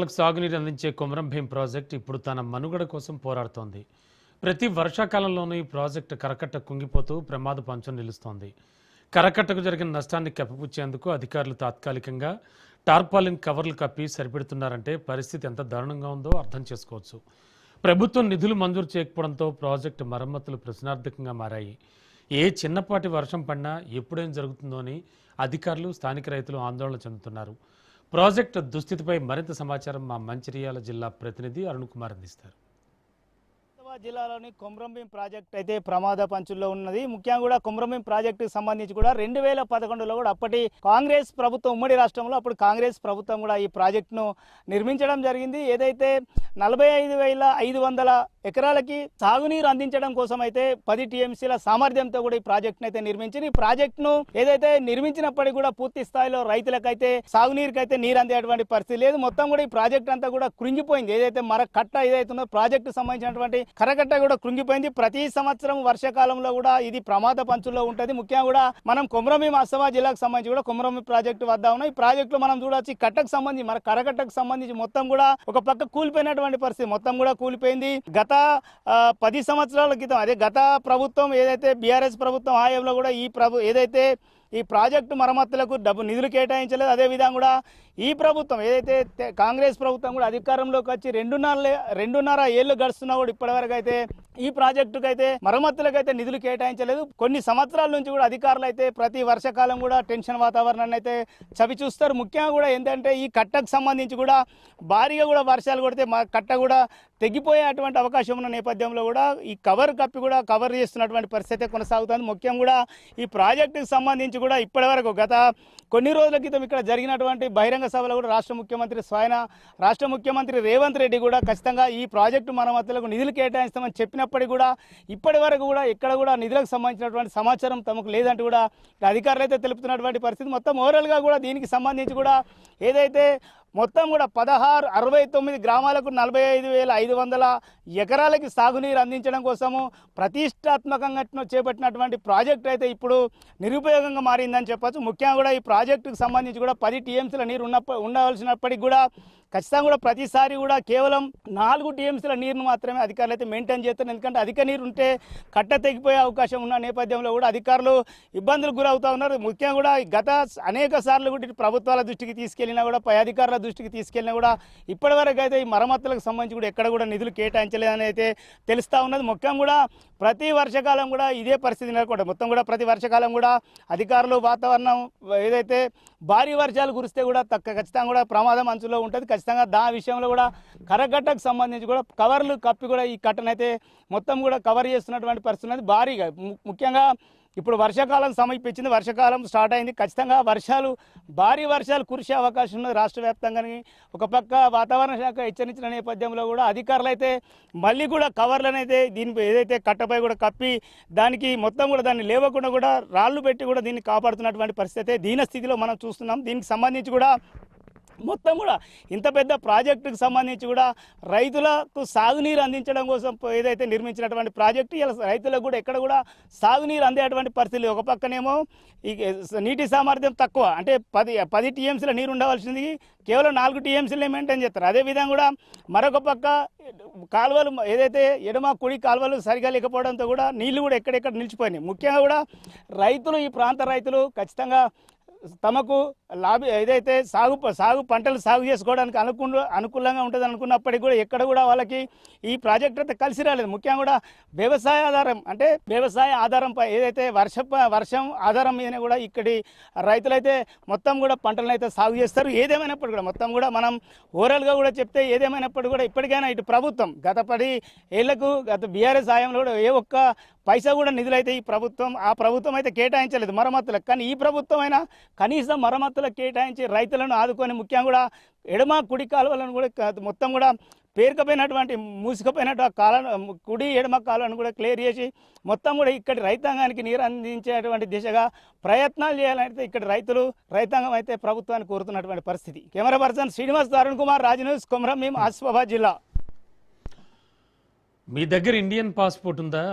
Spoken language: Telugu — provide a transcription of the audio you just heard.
లకు సాగునీరు అందించే కొమరం భీం ప్రాజెక్ట్ ఇప్పుడు తన మనుగడ కోసం పోరాడుతోంది. ప్రతి వర్షాకాలంలోనూ ఈ ప్రాజెక్టు కరకట్ట కుంగిపోతూ ప్రమాద పంచం నిలుస్తోంది. కరకట్టకు జరిగిన నష్టాన్ని కప్పిపుచ్చేందుకు అధికారులు తాత్కాలికంగా టార్పాలిన్ కవర్లు కప్పి సరిపెడుతున్నారంటే పరిస్థితి ఎంత దారుణంగా ఉందో అర్థం చేసుకోవచ్చు. ప్రభుత్వం నిధులు మంజూరు చేయకపోవడంతో ప్రాజెక్టు మరమ్మతులు ప్రశ్నార్థకంగా మారాయి. ఏ చిన్నపాటి వర్షం పడినా ఎప్పుడేం జరుగుతుందో అని అధికారులు, స్థానిక రైతులు ఆందోళన చెందుతున్నారు. ప్రాజెక్టు దుస్థితిపై మరింత సమాచారం మా మంచిర్యాల జిల్లా ప్రతినిధి అరుణ్ కుమార్ అందిస్తారు. జిల్లాలోని కొమరం భీం ప్రాజెక్ట్ అయితే ప్రమాద పంచుల్లో ఉన్నది. ముఖ్యంగా కూడా కొమరం భీం ప్రాజెక్టుకు సంబంధించి కూడా 2011లో కూడా అప్పటి కాంగ్రెస్ ప్రభుత్వం, ఉమ్మడి రాష్ట్రంలో అప్పుడు కాంగ్రెస్ ప్రభుత్వం కూడా ఈ ప్రాజెక్టును నిర్మించడం జరిగింది. ఏదైతే 45,500 ఎకరాలకి సాగునీరు అందించడం కోసం అయితే 10 టీఎంసీల సామర్థ్యంతో కూడా ఈ ప్రాజెక్టును అయితే నిర్మించింది. ఈ ప్రాజెక్టును ఏదైతే నిర్మించినప్పటికీ కూడా పూర్తి స్థాయిలో రైతులకైతే సాగునీరుకైతే నీరు అందేటువంటి పరిస్థితి లేదు. మొత్తం కూడా ఈ ప్రాజెక్ట్ అంతా కూడా కృంగిపోయింది. ఏదైతే కట్ట ఏదైతుందో ప్రాజెక్టు సంబంధించినటువంటి కరకట్ట కూడా కృంగిపోయింది. ప్రతి సంవత్సరం వర్షాకాలంలో కూడా ఇది ప్రమాద పంచుల్లో ఉంటుంది. ముఖ్యంగా కూడా మనం కొమరం భీం ఆసిఫాబాద్ జిల్లాకు సంబంధించి కూడా కొమరం భీం ప్రాజెక్టు వద్ద ఉన్నాయి. ఈ ప్రాజెక్టులో మనం చూడొచ్చు, కట్టకు సంబంధించి మన కరకట్టకు సంబంధించి మొత్తం కూడా ఒక పక్క కూలిపోయినటువంటి పరిస్థితి, మొత్తం కూడా కూలిపోయింది. గత 10 సంవత్సరాల క్రితం అదే గత ప్రభుత్వం ఏదైతే బీఆర్ఎస్ ప్రభుత్వం హయాంలో కూడా ఏదైతే ఈ ప్రాజెక్టు మరమ్మతులకు నిధులు కేటాయించలేదు. అదేవిధంగా కూడా ఈ ప్రభుత్వం ఏదైతే కాంగ్రెస్ ప్రభుత్వం కూడా అధికారంలోకి వచ్చి 2.5 ఏళ్ళు గడుస్తున్నా కూడా ఇప్పటివరకు అయితే ఈ ప్రాజెక్టుకు అయితే మరమ్మతులకు అయితే నిధులు కేటాయించలేదు. కొన్ని సంవత్సరాల నుంచి కూడా అధికారులు అయితే ప్రతి వర్షాకాలం కూడా టెన్షన్ వాతావరణాన్ని అయితే చవి చూస్తారు. ముఖ్యంగా కూడా ఏంటంటే ఈ కట్టకు సంబంధించి కూడా భారీగా కూడా వర్షాలు కొడితే మా కట్ట కూడా తెగిపోయేటువంటి అవకాశం ఉన్న నేపథ్యంలో కూడా ఈ కవర్ కప్పి కూడా కవర్ చేస్తున్నటువంటి పరిస్థితి కొనసాగుతుంది. ముఖ్యంగా కూడా ఈ ప్రాజెక్టుకు సంబంధించి కూడా ఇప్పటివరకు గత కొన్ని రోజుల క్రితం ఇక్కడ జరిగినటువంటి బహిరంగ సభలో కూడా రాష్ట్ర ముఖ్యమంత్రి రేవంత్ రెడ్డి కూడా ఖచ్చితంగా ఈ ప్రాజెక్టు మరమ్మతులకు నిధులు కేటాయిస్తామని చెప్పినప్పటికీ కూడా ఇప్పటి వరకు కూడా ఎక్కడ కూడా నిధులకు సంబంధించినటువంటి సమాచారం తమకు లేదంటూ కూడా అధికారులు అయితే తెలుపుతున్నటువంటి పరిస్థితి. మొత్తం ఓవరాల్గా కూడా దీనికి సంబంధించి కూడా ఏదైతే మొత్తం కూడా 69 గ్రామాలకు 45,500 ఎకరాలకి సాగునీరు అందించడం కోసము ప్రతిష్టాత్మకంగా చేపట్టినటువంటి ప్రాజెక్టు అయితే ఇప్పుడు నిరుపయోగంగా మారిందని చెప్పచ్చు. ముఖ్యంగా కూడా ఈ ప్రాజెక్టుకు సంబంధించి కూడా 10 టీఎంసీల నీరు ఉండవలసినప్పటికీ కూడా ఖచ్చితంగా కూడా ప్రతిసారి కూడా కేవలం 4 టీఎంసీల నీరును మాత్రమే అధికారులు అయితే మెయింటైన్ చేస్తారు. ఎందుకంటే అధిక నీరు ఉంటే కట్ట తెగిపోయే అవకాశం ఉన్న నేపథ్యంలో కూడా అధికారులు ఇబ్బందులకు గురవుతూ ఉన్నారు. ముఖ్యంగా కూడా గత అనేక సార్లు కూడా ప్రభుత్వాల దృష్టికి తీసుకెళ్లినా కూడా, పై అధికారుల దృష్టికి తీసుకెళ్లినా కూడా ఇప్పటివరకు అయితే ఈ మరమ్మతులకు సంబంధించి కూడా ఎక్కడ కూడా నిధులు కేటాయించలేదని అయితే తెలుస్తూ ఉన్నది. ముఖ్యంగా కూడా ప్రతి వర్షాకాలం కూడా ఇదే పరిస్థితి నెలకొంటుంది. మొత్తం కూడా ప్రతి వర్షాకాలం కూడా అధికారులు వాతావరణం ఏదైతే భారీ వర్షాలు కురిస్తే కూడా ఖచ్చితంగా కూడా ప్రమాదం అంచులో ఉంటుంది. ఖచ్చితంగా దాని విషయంలో కూడా కరకట్టకు సంబంధించి కూడా కవర్లు కప్పి కూడా ఈ కట్టనైతే మొత్తం కూడా కవర్ చేస్తున్నటువంటి పరిస్థితి ఉన్నది భారీగా. ముఖ్యంగా ఇప్పుడు వర్షాకాలం సమీపించింది, వర్షాకాలం స్టార్ట్ అయింది. ఖచ్చితంగా భారీ వర్షాలు కురిసే అవకాశం ఉన్నది రాష్ట్ర వ్యాప్తంగానే. ఒక పక్క వాతావరణ శాఖ హెచ్చరించిన నేపథ్యంలో కూడా అధికారులు అయితే మళ్ళీ కూడా కవర్లను అయితే దీని ఏదైతే కట్టపై కూడా కప్పి దానికి మొత్తం కూడా దాన్ని లేవకుండా కూడా రాళ్ళు పెట్టి కూడా దీన్ని కాపాడుతున్నటువంటి పరిస్థితి దీన స్థితిలో మనం చూస్తున్నాం. దీనికి సంబంధించి కూడా మొత్తం కూడా ఇంత పెద్ద ప్రాజెక్టుకు సంబంధించి కూడా రైతులకు సాగునీరు అందించడం కోసం ఏదైతే నిర్మించినటువంటి ప్రాజెక్టు ఇలా రైతులకు కూడా ఎక్కడ కూడా సాగునీరు అందేటువంటి పరిస్థితి. ఒక పక్కనేమో ఈ నీటి సామర్థ్యం తక్కువ, అంటే 10 టీఎంసీల నీరు ఉండవలసింది కేవలం 4 టీఎంసీలనే మెయింటైన్ చేస్తారు. అదేవిధంగా కూడా మరొక పక్క కాలువలు ఏదైతే ఎడమ కుడి కాలువలు సరిగా లేకపోవడంతో కూడా నీళ్లు కూడా ఎక్కడెక్కడ నిలిచిపోయినాయి. ముఖ్యంగా కూడా రైతులు, ఈ ప్రాంత రైతులు ఖచ్చితంగా తమకు ఏదైతే సాగు పంటలు సాగు చేసుకోవడానికి అనుకూలంగా ఉంటుంది అనుకున్నప్పటికీ కూడా ఎక్కడ కూడా వాళ్ళకి ఈ ప్రాజెక్ట్ అయితే కలిసి రాలేదు. ముఖ్యంగా కూడా వ్యవసాయ ఆధారంపై ఏదైతే వర్షం ఆధారం మీదనే కూడా ఇక్కడి రైతులైతే మొత్తం కూడా పంటలను అయితే సాగు చేస్తారు. ఏదేమైనప్పుడు కూడా మొత్తం కూడా మనం ఓవరాల్గా కూడా చెప్తే ఏదేమైనప్పుడు కూడా ఇప్పటికైనా ఇటు ప్రభుత్వం గత 10 ఏళ్లకు గత బీఆర్ఎస్ హయాంలో కూడా ఏ ఒక్క పైసా కూడా నిధులైతే ఆ ప్రభుత్వం అయితే కేటాయించలేదు మరమ్మతులకు. కానీ ఈ ప్రభుత్వం అయినా కనీసం మరమ్మతులకు కేటాయించి రైతులను ఆదుకొని ముఖ్యంగా కూడా ఎడమ కుడి కాలువలను కూడా మొత్తం కూడా మూసుకుపోయినట్టు కుడి ఎడమ కాలువను కూడా క్లియర్ చేసి మొత్తం కూడా ఇక్కడి రైతాంగానికి నీరు అందించేటువంటి దిశగా ప్రయత్నాలు చేయాలంటే ఇక్కడి రైతాంగం అయితే ప్రభుత్వాన్ని కోరుతున్నటువంటి పరిస్థితి. Camera person Srinivas, Arun Kumar, Raj news, Komaram Bheem, Asifabad జిల్లా. మీ దగ్గర ఇండియన్ పాస్పోర్ట్ ఉందా?